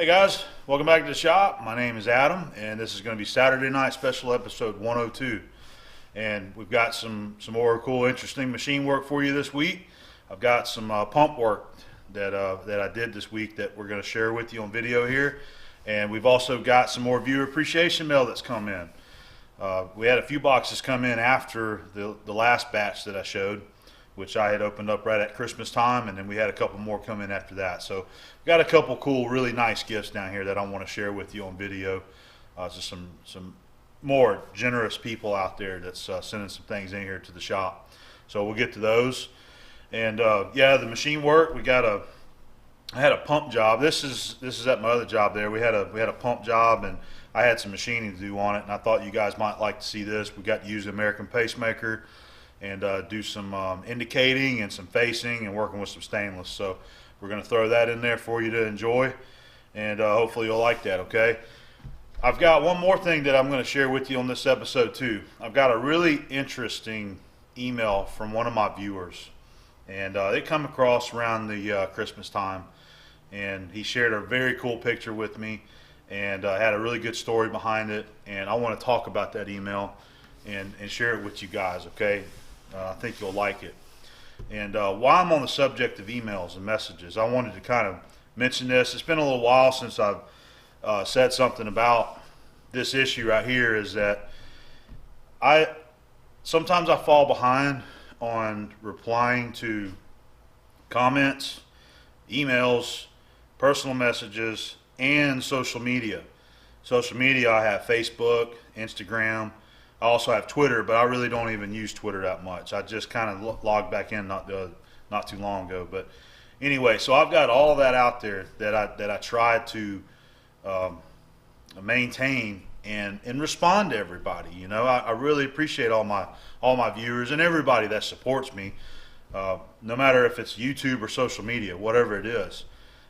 Hey guys, welcome back to the shop. My name is Adam, and this is going to be Saturday night special episode 102. And we've got some more cool, interesting machine work for you this week. I've got some pump work that I did this week that we're going to share with you on video here. And we've also got some more viewer appreciation mail that's come in. We had a few boxes come in after the last batch that I showed, which I had opened up right at Christmas time, and then we had a couple more come in after that. So we've got a couple cool, really nice gifts down here that I want to share with you on video. Just some more generous people out there that's sending some things in here to the shop. So we'll get to those. And yeah, the machine work, I had a pump job. This is at my other job there. We had a pump job, and I had some machining to do on it, and I thought you guys might like to see this. We got to use the American pacemaker and do some indicating and some facing and working with some stainless. So we're going to throw that in there for you to enjoy, and hopefully you'll like that, okay? I've got one more thing that I'm going to share with you on this episode too. I've got a really interesting email from one of my viewers, and they come across around the Christmas time, and he shared a very cool picture with me, and had a really good story behind it, and I want to talk about that email and share it with you guys, okay? I think you'll like it. And while I'm on the subject of emails and messages, I wanted to kind of mention this. It's been a little while since I've said something about this issue right here, is that sometimes I fall behind on replying to comments, emails, personal messages, and social media. Social media, I have Facebook, Instagram. I also have Twitter, but I really don't even use Twitter that much. I just kind of logged back in not too long ago. But anyway, so I've got all of that out there that I try to maintain and respond to everybody. You know, I really appreciate all my viewers and everybody that supports me, no matter if it's YouTube or social media, whatever it is.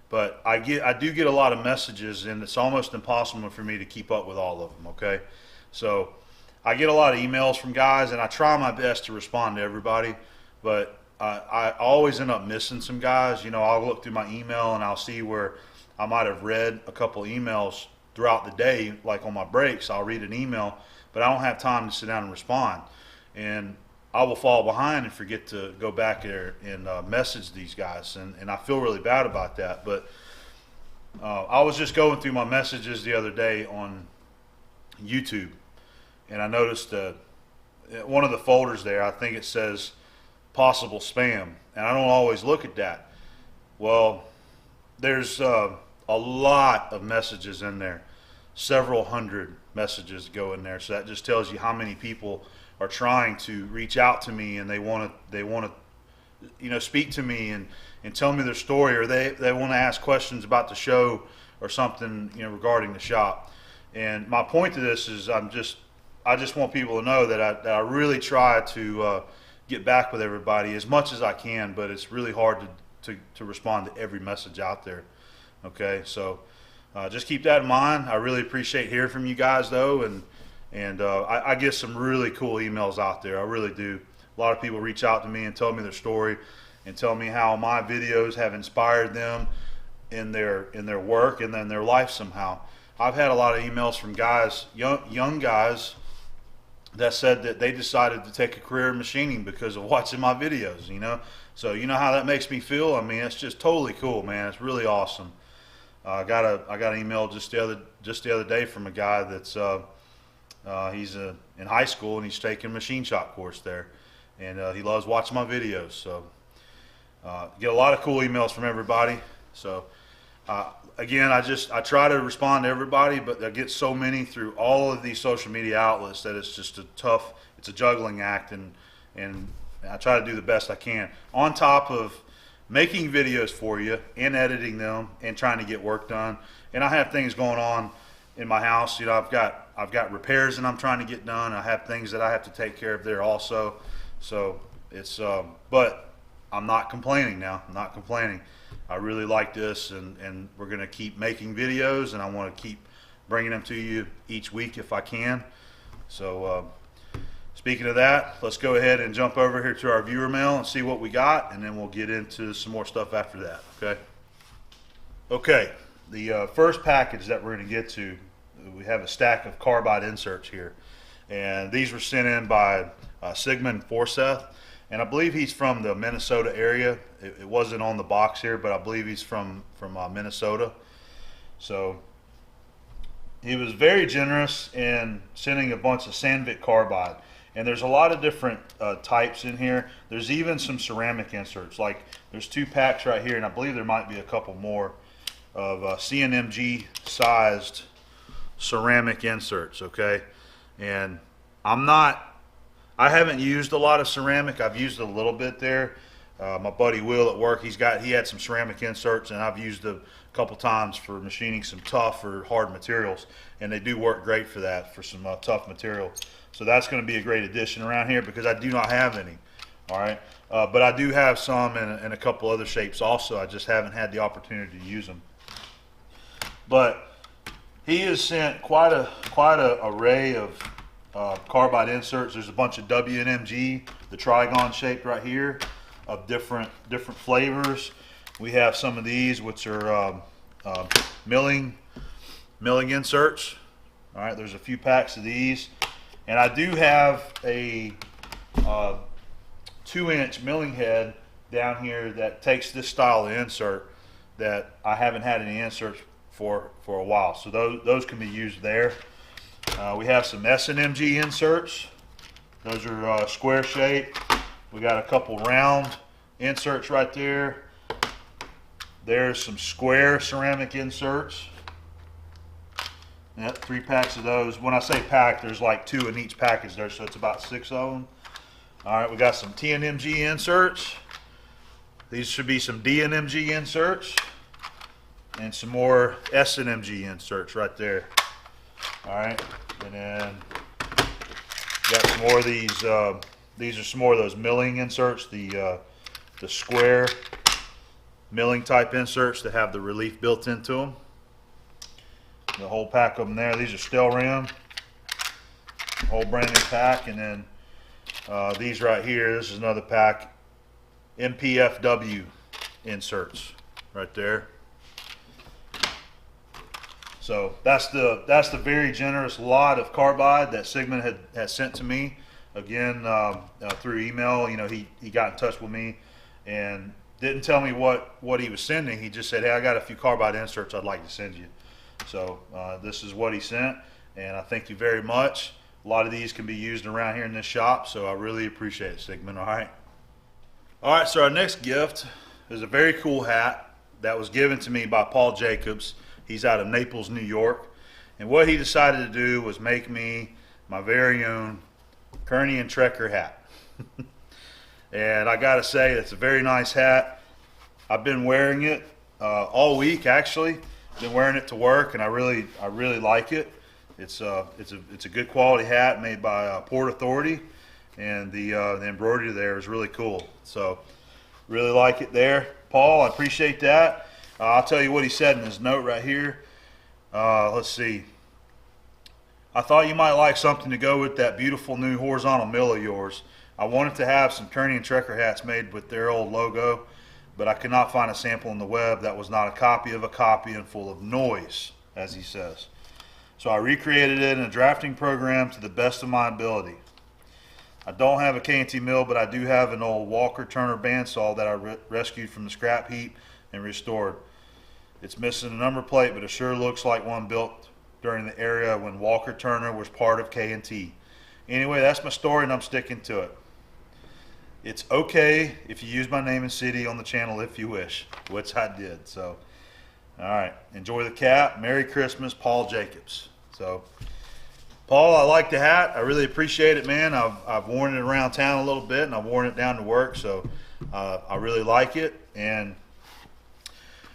But I do get a lot of messages, and it's almost impossible for me to keep up with all of them. Okay, so I get a lot of emails from guys, and I try my best to respond to everybody, but I always end up missing some guys. You know, I'll look through my email and I'll see where I might have read a couple emails throughout the day, like on my breaks. I'll read an email, but I don't have time to sit down and respond, and I will fall behind and forget to go back there and message these guys, and I feel really bad about that. But I was just going through my messages the other day on YouTube, and I noticed one of the folders there, I think it says possible spam, and I don't always look at that. Well, there's a lot of messages in there, several hundred messages go in there, so that just tells you how many people are trying to reach out to me, and they want to speak to me and tell me their story, or they want to ask questions about the show or something, regarding the shop. And my point to this is I just want people to know that I really try to get back with everybody as much as I can, but it's really hard to respond to every message out there. Okay, so just keep that in mind. I really appreciate hearing from you guys though, and I get some really cool emails out there. I really do. A lot of people reach out to me and tell me their story and tell me how my videos have inspired them in their work and in their life somehow. I've had a lot of emails from guys, young guys, that said that they decided to take a career in machining because of watching my videos, So you know how that makes me feel? I mean, it's just totally cool, man. It's really awesome. I got an email just the other day from a guy that's he's in high school, and he's taking a machine shop course there, and he loves watching my videos. So get a lot of cool emails from everybody. So again, I try to respond to everybody, but I get so many through all of these social media outlets that it's just it's a juggling act, and I try to do the best I can on top of making videos for you and editing them and trying to get work done. And I have things going on in my house. I've got repairs that I'm trying to get done. I have things that I have to take care of there also. So it's but I'm not complaining now. I'm not complaining. I really like this, and we're going to keep making videos, and I want to keep bringing them to you each week if I can. So speaking of that, let's go ahead and jump over here to our viewer mail and see what we got, and then we'll get into some more stuff after that. Okay. The first package that we're going to get to, we have a stack of carbide inserts here, and these were sent in by Sigmund Forseth, and I believe he's from the Minnesota area. It wasn't on the box here, but I believe he's from Minnesota. So he was very generous in sending a bunch of Sandvik carbide, and there's a lot of different types in here. There's even some ceramic inserts. Like there's 2 packs right here, and I believe there might be a couple more of CNMG sized ceramic inserts. Okay, and I haven't used a lot of ceramic. I've used a little bit there. My buddy Will at work, he had some ceramic inserts, and I've used a couple times for machining some tough or hard materials, and they do work great for that, for some tough material. So that's going to be a great addition around here because I do not have any. All right, but I do have some in a couple other shapes also. I just haven't had the opportunity to use them. But he has sent quite a array of carbide inserts. There's a bunch of WNMG, the trigon shaped right here, of different flavors. We have some of these, which are milling inserts. All right, there's a few packs of these, and I do have a 2-inch milling head down here that takes this style of insert that I haven't had any inserts for a while. So those can be used there. We have some SNMG inserts. Those are square shaped. We got a couple round inserts right there. There's some square ceramic inserts. Yep, 3 packs of those. When I say pack, there's like 2 in each package there, so it's about 6 of them. All right, we got some TNMG inserts. These should be some DNMG inserts. And some more SNMG inserts right there. All right, and then got some more of these. These are some more of those milling inserts, the square milling type inserts that have the relief built into them. The whole pack of them there. These are Stelram, whole brand new pack, and then these right here. This is another pack, MPFW inserts right there. So that's the very generous lot of carbide that Sigmund had sent to me. Again, through email. You know, he got in touch with me and didn't tell me what he was sending. He just said, hey, I got a few carbide inserts I'd like to send you. So this is what he sent, and I thank you very much. A lot of these can be used around here in this shop, so I really appreciate it, Sigmund. All right, so our next gift is a very cool hat that was given to me by Paul Jacobs. He's out of Naples, New York, and what he decided to do was make me my very own Kearney and Trecker hat. And I gotta say, it's a very nice hat. I've been wearing it all week, actually. Been wearing it to work, and I really like it. It's a good quality hat made by Port Authority, and the embroidery there is really cool. So really like it there, Paul. I appreciate that. I'll tell you what he said in his note right here. Let's see. I thought you might like something to go with that beautiful new horizontal mill of yours. I wanted to have some Kearney and Trecker hats made with their old logo, but I could not find a sample on the web that was not a copy of a copy and full of noise, as he says. So I recreated it in a drafting program to the best of my ability. I don't have a K&T mill, but I do have an old Walker Turner bandsaw that I rescued from the scrap heap and restored. It's missing a number plate, but it sure looks like one built during the era when Walker Turner was part of K&T. Anyway, that's my story, and I'm sticking to it. It's okay if you use my name and city on the channel if you wish, which I did. So, all right, enjoy the cap. Merry Christmas, Paul Jacobs. So, Paul, I like the hat. I really appreciate it, man. I've worn it around town a little bit, and I've worn it down to work, so I really like it. And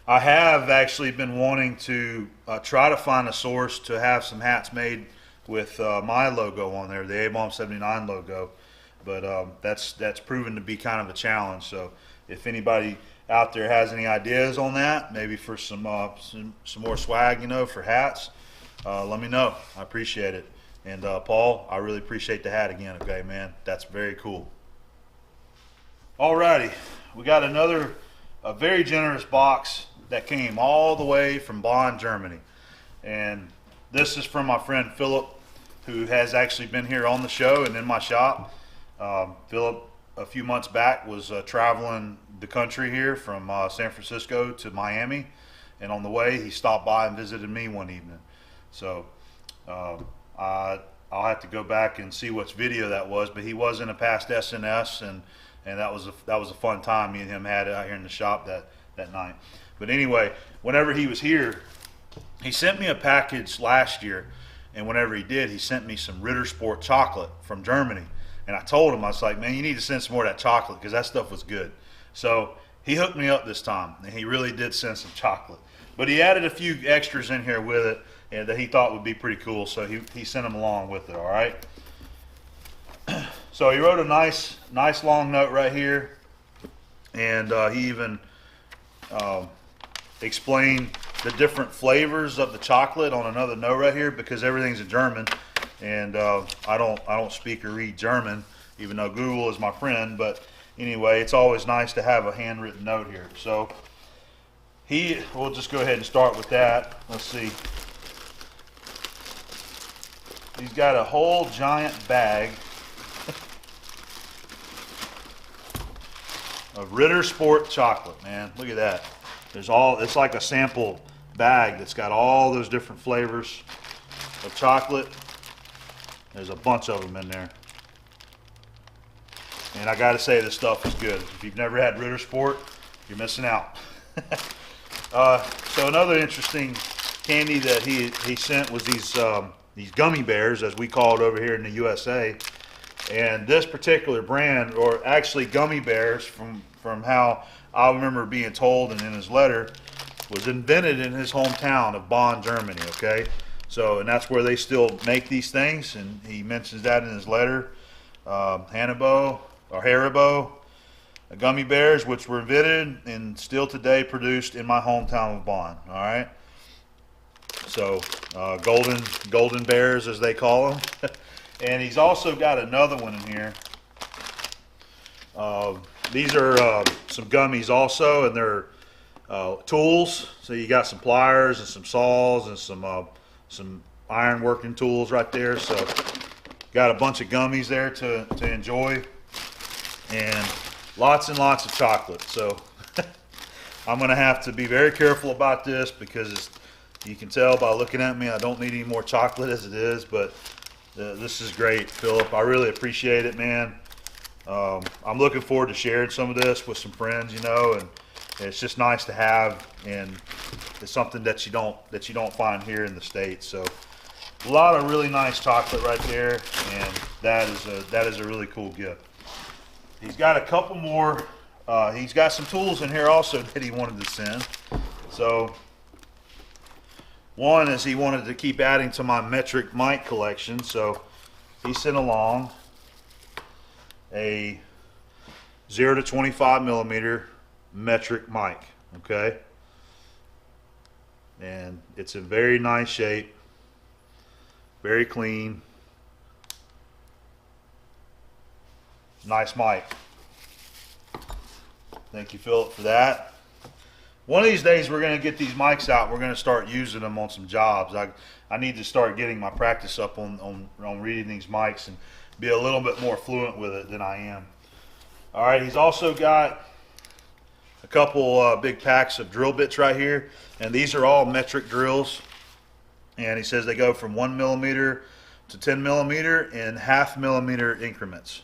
I have actually been wanting to try to find a source to have some hats made with my logo on there, the A-Bomb 79 logo. But that's proven to be kind of a challenge. So if anybody out there has any ideas on that, maybe for some more swag, you know, for hats, let me know. I appreciate it. And Paul, I really appreciate the hat again. Okay, man, that's very cool. Alrighty, we got a very generous box that came all the way from Bonn, Germany. And this is from my friend Philip, who has actually been here on the show and in my shop. Philip, a few months back, was traveling the country here from San Francisco to Miami, and on the way he stopped by and visited me one evening. So I'll have to go back and see which video that was, but he was in a past SNS, and that was a fun time me and him had out here in the shop that night. But anyway, whenever he was here, he sent me a package last year, and whenever he did, he sent me some Ritter Sport chocolate from Germany. And I told him, I was like, man, you need to send some more of that chocolate because that stuff was good. So he hooked me up this time, and he really did send some chocolate. But he added a few extras in here with it and that he thought would be pretty cool, so he sent them along with it, all right? So he wrote a nice long note right here, and he even explained the different flavors of the chocolate on another note right here, because everything's in German, and I don't speak or read German, even though Google is my friend. But anyway, it's always nice to have a handwritten note here. So we'll just go ahead and start with that. Let's see. He's got a whole giant bag of Ritter Sport chocolate, man. Look at that. It's like a sample bag that's got all those different flavors of chocolate. There's a bunch of them in there. And I gotta say, this stuff is good. If you've never had Ritter Sport, you're missing out. So another interesting candy that he sent was these gummy bears, as we call it over here in the USA. And this particular brand, or actually gummy bears, from how I remember being told and in his letter, was invented in his hometown of Bonn, Germany, okay? So, and that's where they still make these things, and he mentions that in his letter. Haribo gummy bears, which were invented and still today produced in my hometown of Bonn, all right? So, golden bears, as they call them. And he's also got another one in here. These are some gummies also, and they're tools. So you got some pliers and some saws and some iron working tools right there. So got a bunch of gummies there to enjoy, and lots of chocolate. So I'm gonna have to be very careful about this, because you can tell by looking at me I don't need any more chocolate as it is. But this is great, Philip. I really appreciate it, man. I'm looking forward to sharing some of this with some friends, you know, and it's just nice to have, and it's something that you don't find here in the States. So a lot of really nice chocolate right there, and that is a really cool gift. He's got a couple more. He's got some tools in here also that he wanted to send. So one is he wanted to keep adding to my metric mic collection, so he sent along a 0 to 25 millimeter metric mic, okay? And it's in very nice shape, very clean, nice mic. Thank you, Philip, for that. One of these days we're going to get these mics out. We're going to start using them on some jobs. I need to start getting my practice up on reading these mics and be a little bit more fluent with it than I am. All right, he's also got a couple big packs of drill bits right here, and these are all metric drills. And he says they go from 1 millimeter to 10 millimeter in 0.5 millimeter increments.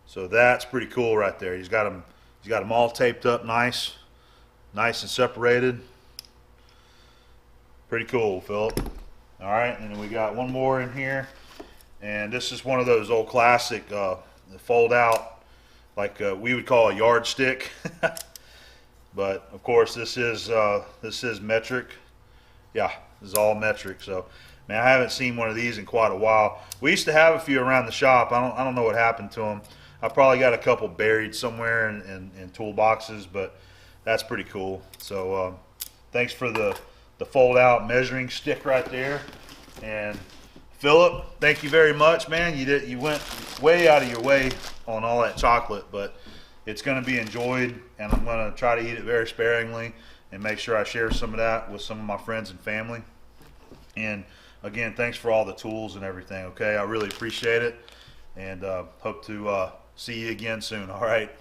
So that's pretty cool right there. He's got them all taped up nice and separated. Pretty cool, Philip. All right, and then we got one more in here, and this is one of those old classic fold out, like we would call a yardstick. But of course this is metric. Yeah, this is all metric. So man, I haven't seen one of these in quite a while. We used to have a few around the shop. I don't know what happened to them. I probably got a couple buried somewhere in toolboxes, but that's pretty cool. So thanks for the fold out measuring stick right there. And Philip, thank you very much, man. You went way out of your way on all that chocolate, but it's going to be enjoyed, and I'm going to try to eat it very sparingly and make sure I share some of that with some of my friends and family. And again, thanks for all the tools and everything. Okay, I really appreciate it, and hope to see you again soon. All right.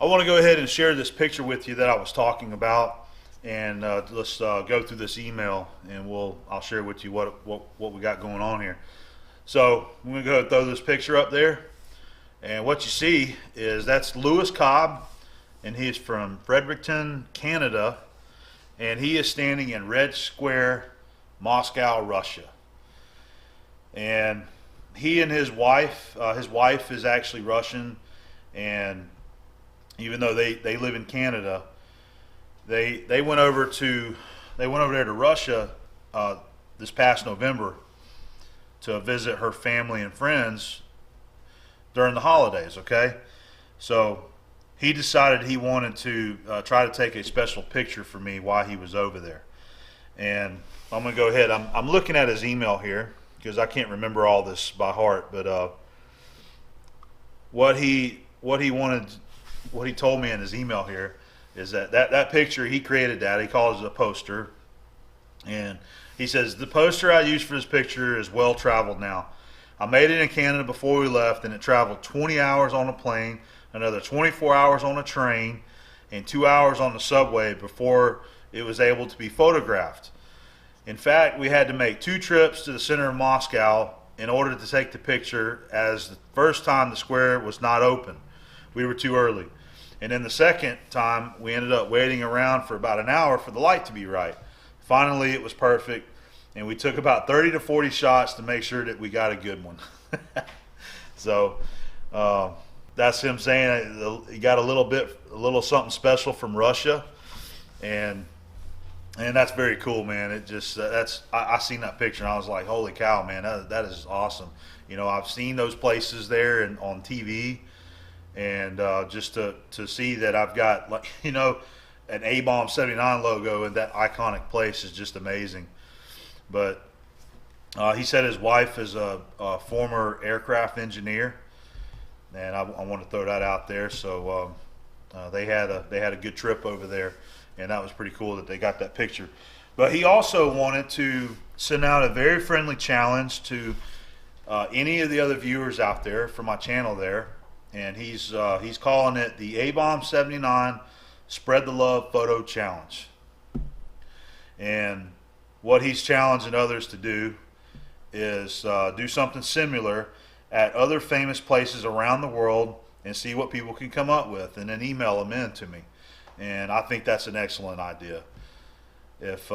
I want to go ahead and share this picture with you that I was talking about, and let's go through this email, and I'll share with you what we got going on here. So I'm going to go ahead and throw this picture up there, and what you see is that's Lewis Cobb, and he's from Fredericton, Canada, and he is standing in Red Square, Moscow, Russia. And he and his wife is actually Russian, and even though they live in Canada, they went over there to Russia this past November to visit her family and friends during the holidays. Okay, so he decided he wanted to try to take a special picture for me while he was over there. And I'm going to go ahead. I'm looking at his email here because I can't remember all this by heart. But what he told me in his email here is that picture, he created that. He calls it a poster. And he says, the poster I used for this picture is well traveled now. I made it in Canada before we left, and it traveled 20 hours on a plane, another 24 hours on a train, and 2 hours on the subway before it was able to be photographed. In fact, we had to make 2 trips to the center of Moscow in order to take the picture, as the first time the square was not open. We were too early. And then the second time, we ended up waiting around for about an hour for the light to be right. Finally, it was perfect, and we took about 30 to 40 shots to make sure that we got a good one. So that's him saying he got a little something special from Russia, and that's very cool, man. It just I seen that picture and I was like, holy cow, man, that is awesome. You know, I've seen those places there and on TV, and just to see that I've got, like, you know, an A-Bomb 79 logo in that iconic place is just amazing. But he said his wife is a former aircraft engineer, and I want to throw that out there. So they had a good trip over there, and that was pretty cool that they got that picture. But he also wanted to send out a very friendly challenge to any of the other viewers out there for my channel there, and he's calling it the A-Bomb 79 Spread the Love Photo Challenge. And what he's challenging others to do is do something similar at other famous places around the world and see what people can come up with, and then email them in to me. And I think that's an excellent idea. If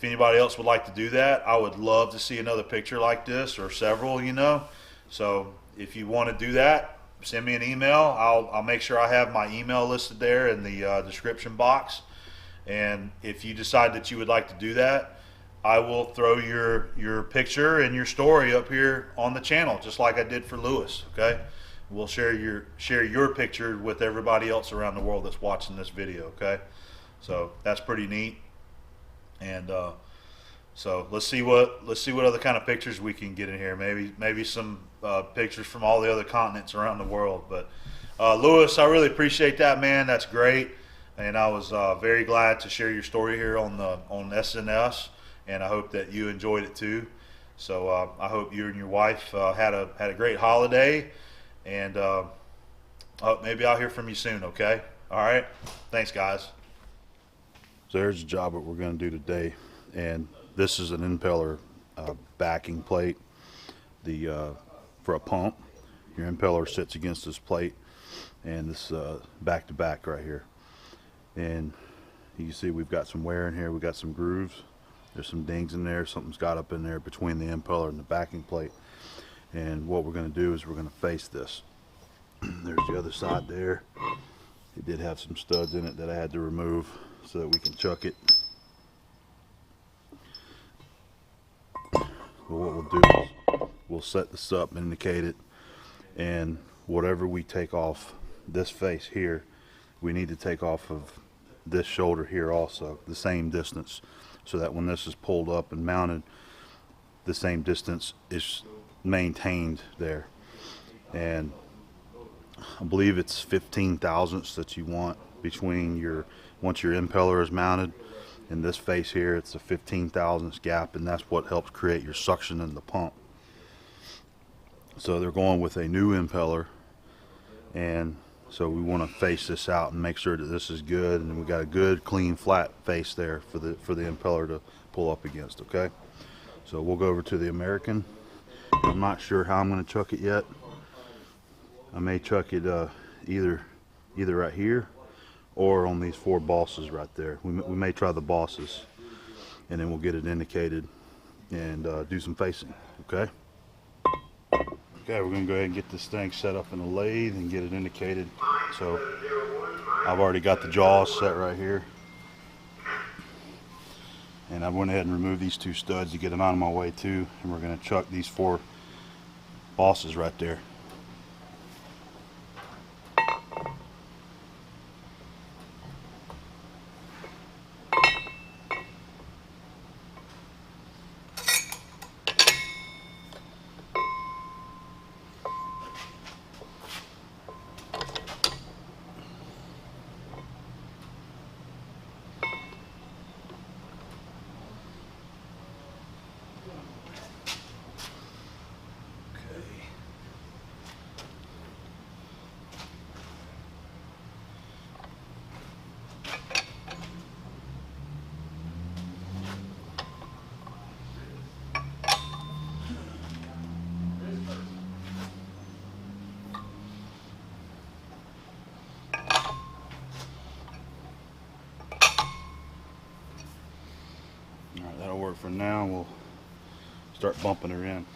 anybody else would like to do that, I would love to see another picture like this, or several, you know. So if you want to do that, send me an email. I'll make sure I have my email listed there in the description box. And if you decide that you would like to do that, I will throw your picture and your story up here on the channel, just like I did for Lewis. Okay, we'll share your picture with everybody else around the world that's watching this video. Okay, so that's pretty neat. And so let's see what other kind of pictures we can get in here. Maybe some pictures from all the other continents around the world. But Lewis, I really appreciate that, man. That's great, and I was very glad to share your story here on SNS, and I hope that you enjoyed it too. So I hope you and your wife had a great holiday, and maybe I'll hear from you soon. Okay, all right. Thanks, guys. So there's the job that we're going to do today, and this is an impeller backing plate. For a pump, your impeller sits against this plate, and this back to back right here. And you can see we've got some wear in here. We've got some grooves. There's some dings in there. Something's got up in there between the impeller and the backing plate. And what we're going to do is we're going to face this. There's the other side there. It did have some studs in it that I had to remove so that we can chuck it. But what we'll do is we'll set this up, indicate it, and whatever we take off this face here, we need to take off of this shoulder here also, the same distance, so that when this is pulled up and mounted, the same distance is maintained there. And I believe it's 15 thousandths that you want between your once your impeller is mounted. In this face here, it's a 15 thousandths gap, and that's what helps create your suction in the pump. So they're going with a new impeller, and so we want to face this out and make sure that this is good, and we got a good clean flat face there for the impeller to pull up against. Okay, so we'll go over to the American. I'm not sure how I'm going to chuck it yet. I may chuck it either right here or on these 4 bosses right there. We may try the bosses, and then we'll get it indicated and do some facing. Okay. Okay, we're going to go ahead and get this thing set up in the lathe and get it indicated. So I've already got the jaws set right here, and I went ahead and removed these 2 studs to get it out of my way too, and we're going to chuck these 4 bosses right there. Alright, that'll work for now. We'll start bumping her in.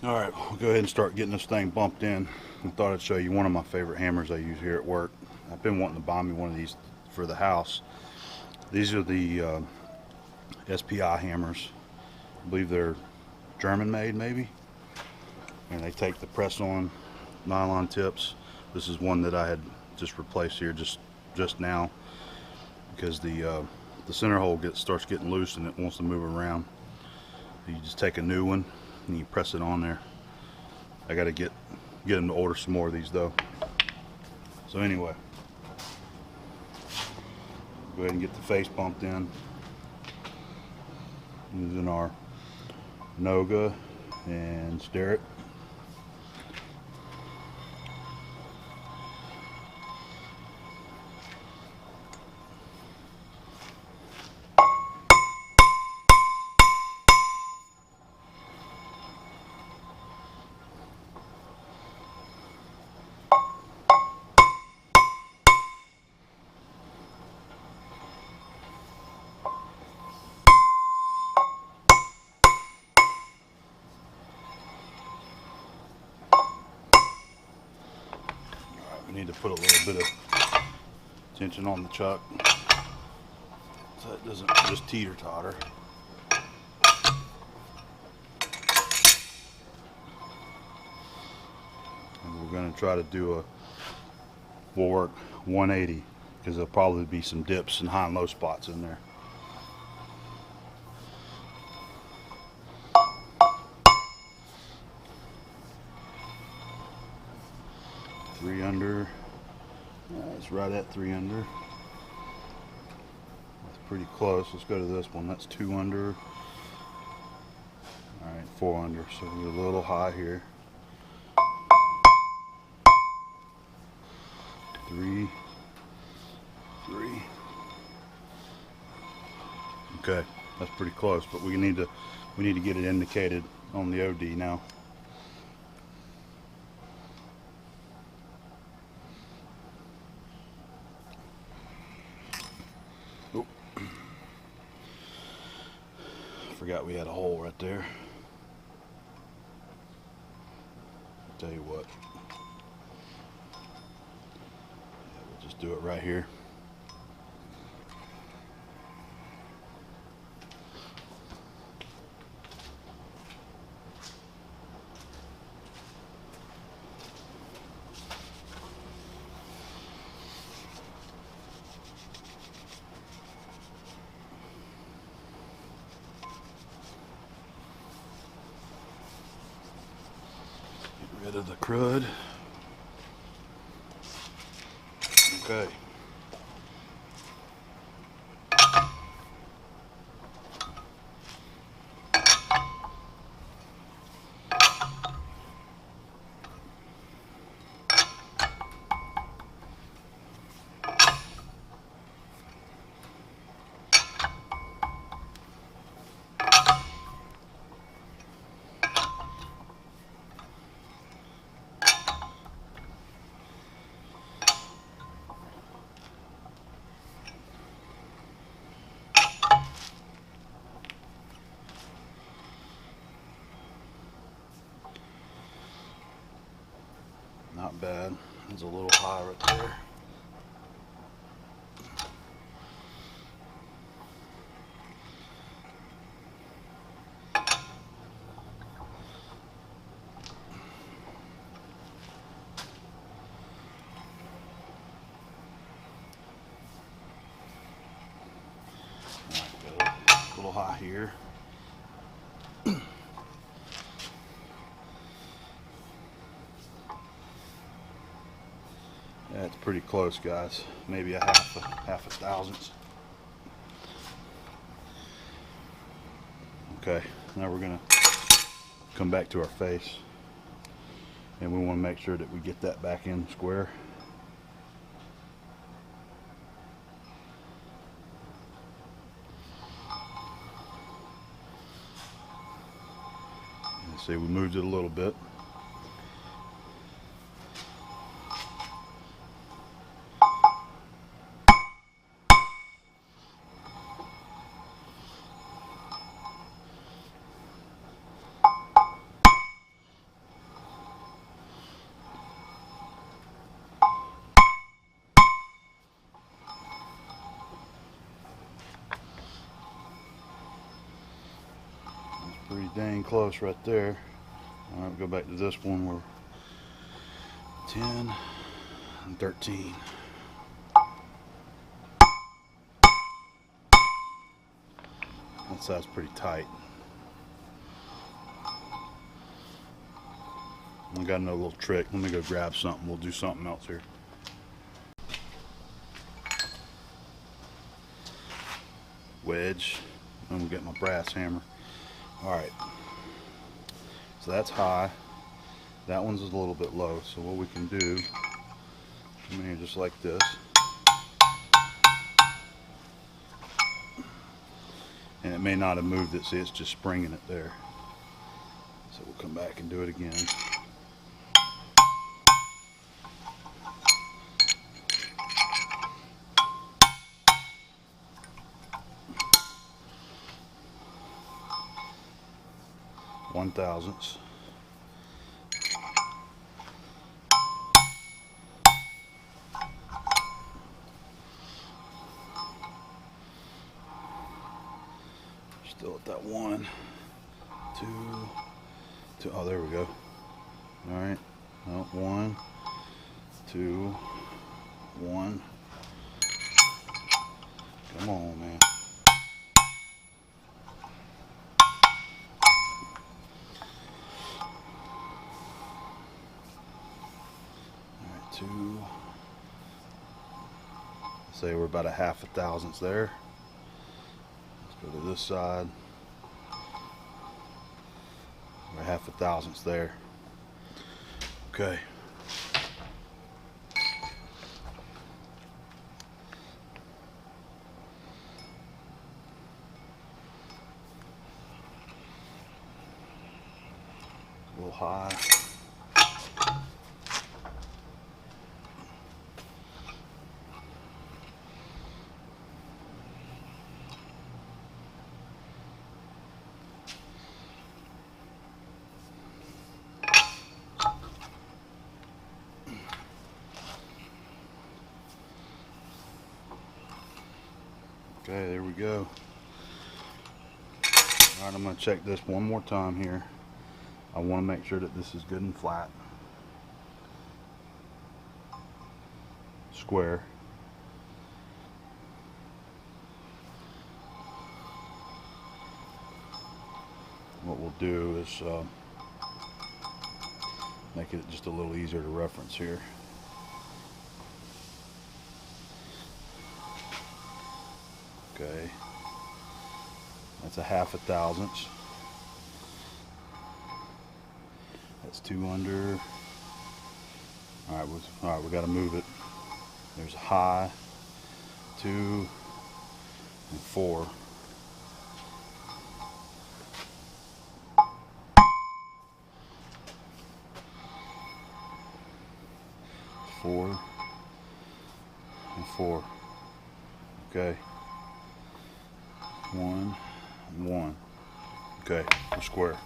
Alright, we'll go ahead and start getting this thing bumped in. I thought I'd show you one of my favorite hammers I use here at work. I've been wanting to buy me one of these for the house. These are the SPI hammers. I believe they're German made maybe. And they take the press-on nylon tips. This is one that I had just replaced here just now, because the center hole starts getting loose and it wants to move around. You just take a new one and you press it on there. I got to get them to order some more of these though. So anyway, go ahead and get the face bumped in using our Noga and stir it. We need to put a little bit of tension on the chuck so it doesn't just teeter-totter. And we're going to try to do we'll work 180, because there'll probably be some dips and high and low spots in there. Three under. It's right at 3 under. That's pretty close. Let's go to this one. That's 2 under. Alright, 4 under. So we're a little high here. 3. Okay, that's pretty close, but we need to get it indicated on the OD now. Oh. Forgot we had a hole right there. I'll tell you what. Yeah, we'll just do it right here. Rid of the crud. Okay. Not bad. It's a little high right there. A little high here. That's pretty close, guys. Maybe a half a thousandths. Okay, now we're gonna come back to our face, and we want to make sure that we get that back in square. And see, we moved it a little bit. Pretty dang close right there. All right, go back to this one. We're 10 and 13. That side's pretty tight. I got another little trick. Let me go grab something. We'll do something else here. Wedge. I'm gonna get my brass hammer. Alright, so that's high. That one's a little bit low. So what we can do, come in here just like this. And it may not have moved it. See, it's just springing it there. So we'll come back and do it again. One thousandths. Still at that 1, 2. Oh, there we go. All right. Oh, 1, 2, 1. Come on, man. Two. Say we're about a half a thousandths there. Let's go to this side. We're half a thousandths there. Okay. A little high. Okay, there we go. All right, I'm going to check this one more time here. I want to make sure that this is good and flat. Square. What we'll do is make it just a little easier to reference here. Okay. That's a half a thousandths. That's 2 under. All right, we got to move it. There's a high, 2, and 4. Four and 4. Okay. 1 and 1. Okay, we're square.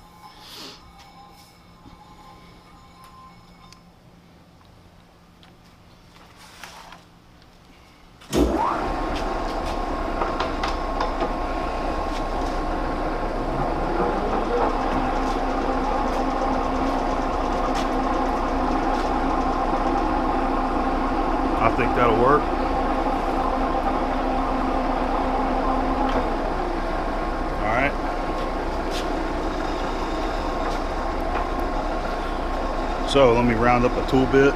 I think that'll work. All right. So let me round up a tool bit.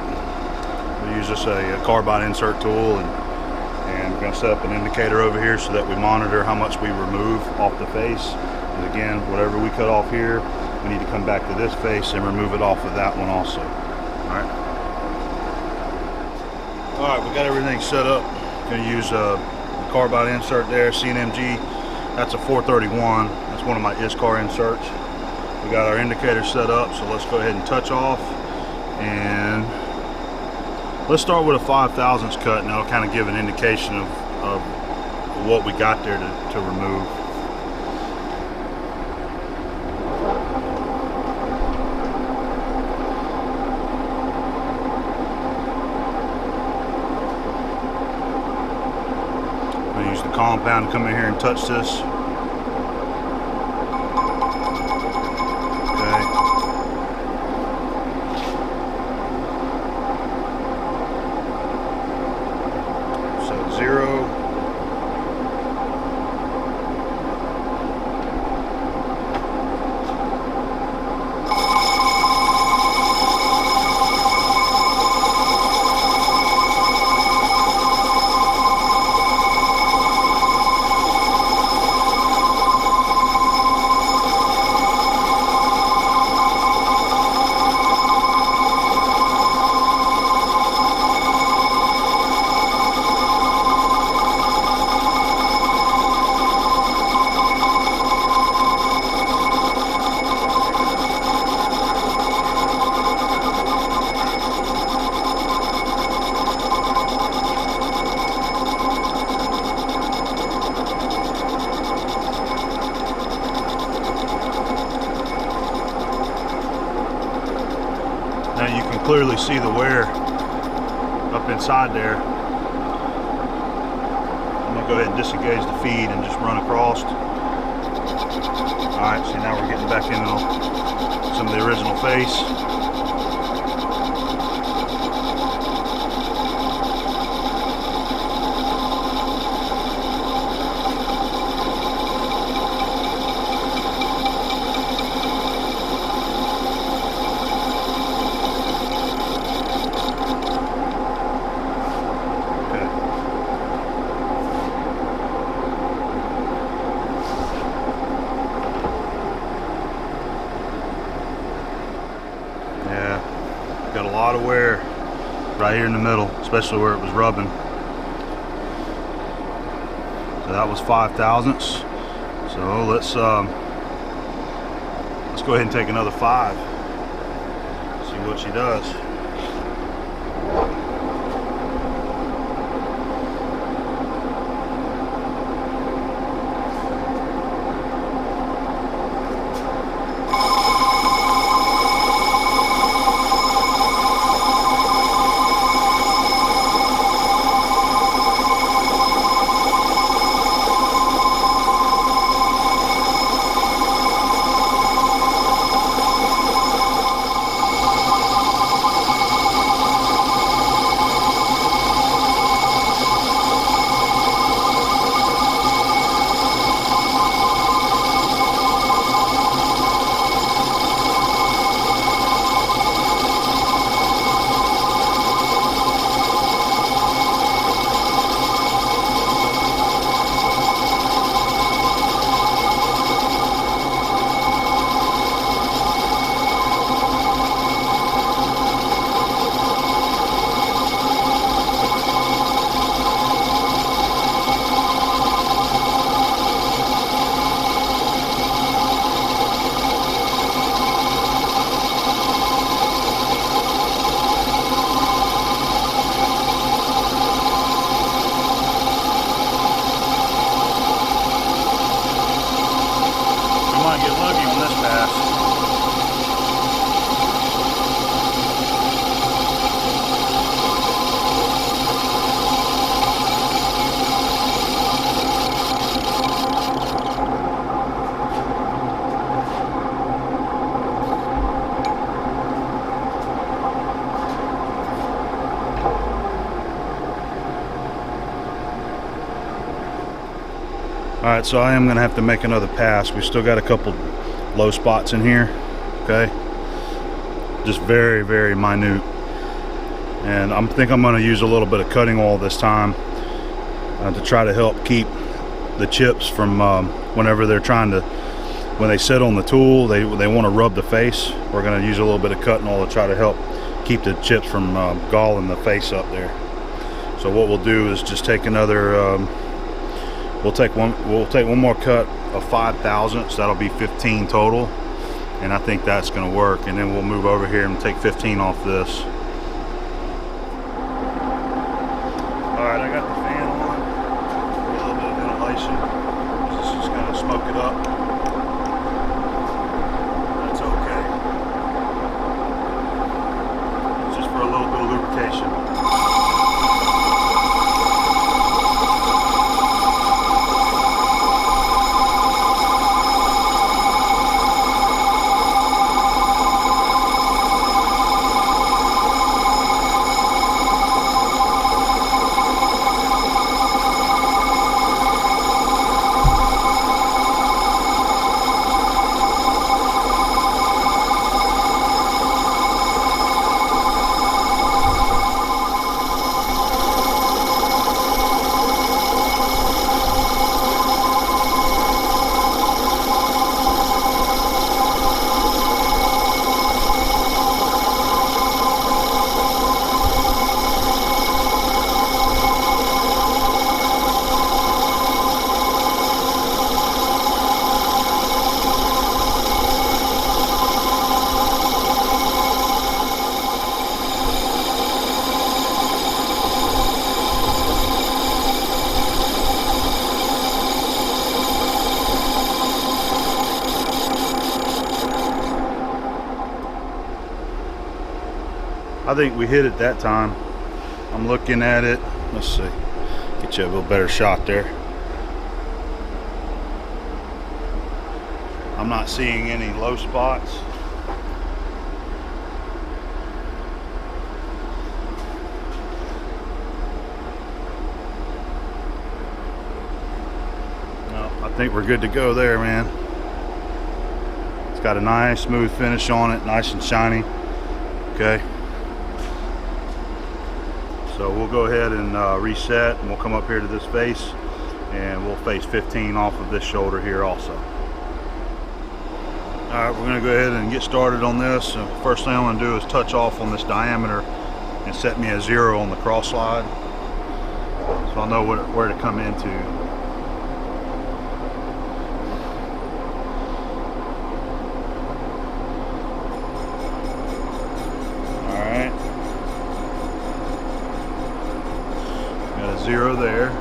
We use just a carbide insert tool, and we're going to set up an indicator over here so that we monitor how much we remove off the face. And again, whatever we cut off here, we need to come back to this face and remove it off of that one also. All right. All right, we got everything set up. Going to use a carbide insert there, CNMG. That's a 431. That's one of my ISCAR inserts. We got our indicator set up, so let's go ahead and touch off. And let's start with a 5/1000ths cut, and that'll kind of give an indication of what we got there to remove. Use the compound to come in here and touch this. Okay. So 0. Now you can clearly see the wear up inside there. I'm gonna go ahead and disengage the feed and just run across. All right, see, now we're getting back into some of the original face. Got a lot of wear right here in the middle, especially where it was rubbing. So that was 5/1000ths. So let's go ahead and take another 5. See what she does. get loogy on this pass. All right, so I am gonna have to make another pass. We still got a couple low spots in here, okay? Just very, very minute. And I think I'm gonna use a little bit of cutting oil this time to try to help keep the chips from whenever they're trying to, when they sit on the tool, they want to rub the face. We're gonna use a little bit of cutting oil to try to help keep the chips from galling the face up there. So what we'll do is just take another, we'll take one more cut of 5 thousandths. That'll be 15 total, and I think that's going to work. And then we'll move over here and take 15 off this. All right, I got the fan on. A little bit of ventilation. This is just going to smoke it up. That's okay. It's just for a little bit of lubrication. I think we hit it that time. I'm looking at it. Let's see. Get you a little better shot there. I'm not seeing any low spots. No, I think we're good to go there, man. It's got a nice smooth finish on it, nice and shiny. Okay. So we'll go ahead and reset, and we'll come up here to this face, and we'll face 15 off of this shoulder here also. All right, we're gonna go ahead and get started on this. First thing I'm gonna do is touch off on this diameter and set me a 0 on the cross slide, so I'll know where to come into. All right, got a 0 there.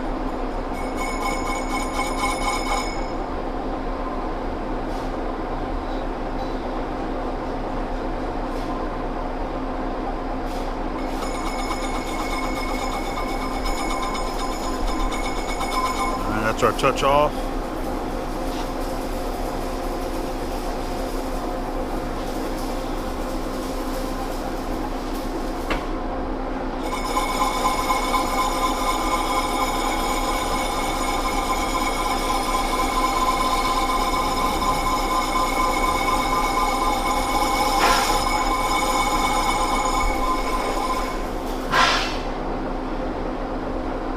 That's our touch off.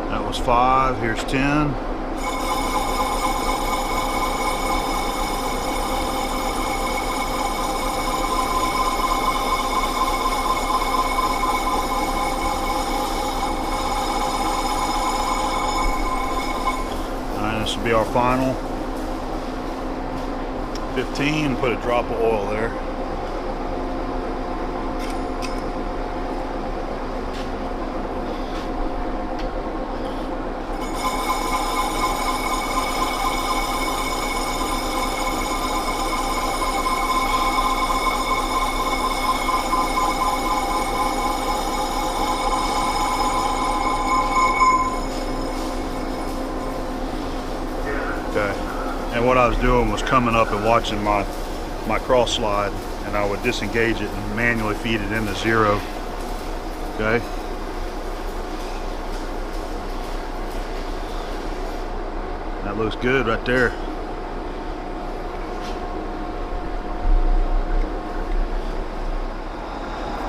That was 5, here's 10. This will be our final 15. Put a drop of oil there. And what I was doing was coming up and watching my cross slide, and I would disengage it and manually feed it into 0. Okay. That looks good right there.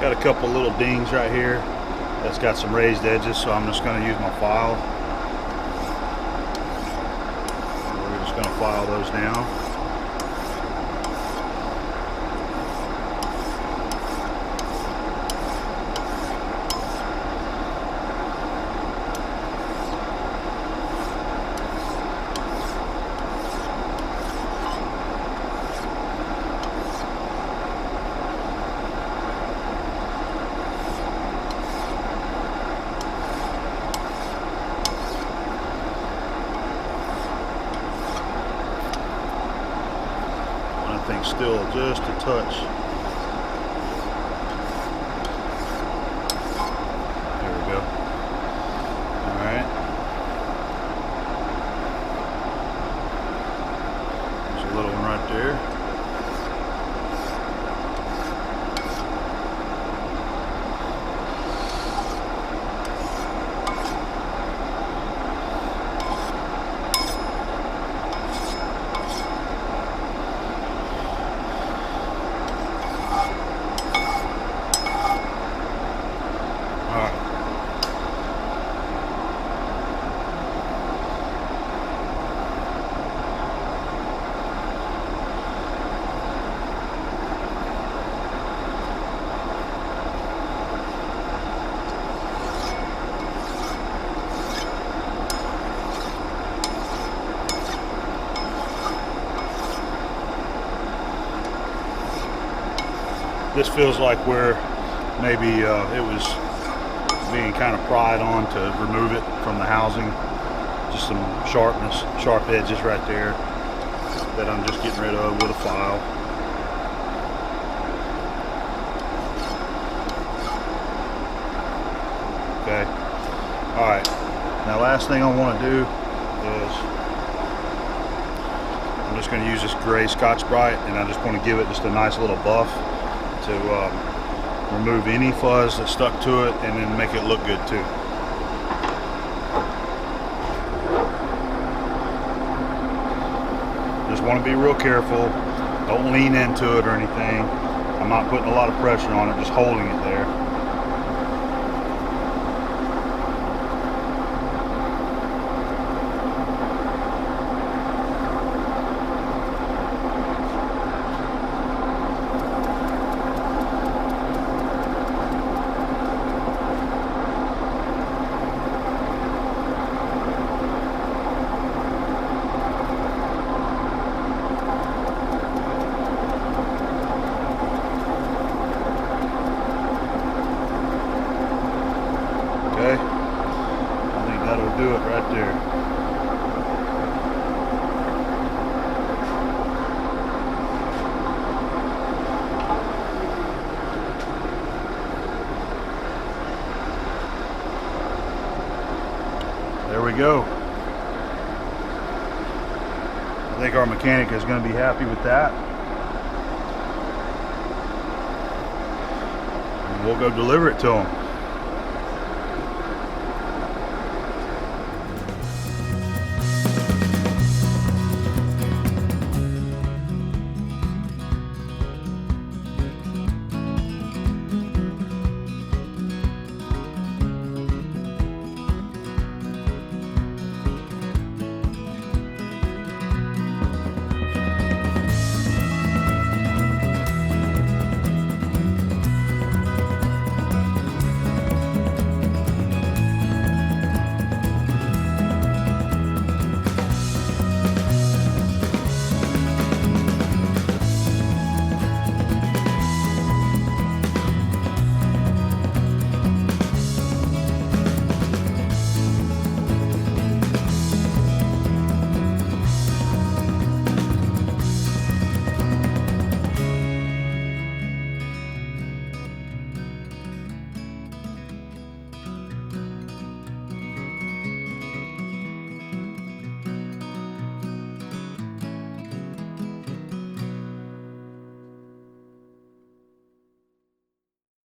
Got a couple little dings right here that's got some raised edges, so I'm just going to use my file. We're just going to file those down. Still just a touch. There we go. All right. There's a little one right there. This feels like where maybe it was being kind of pried on to remove it from the housing. Just some sharp edges right there that I'm just getting rid of with a file. Okay. All right. Now, last thing I want to do is I'm just going to use this gray Scotch-Brite, and I just want to give it just a nice little buff to remove any fuzz that stuck to it, and then make it look good too. Just want to be real careful. Don't lean into it or anything. I'm not putting a lot of pressure on it, just holding it there. Okay, I think that'll do it right there. There we go. I think our mechanic is going to be happy with that. And we'll go deliver it to him.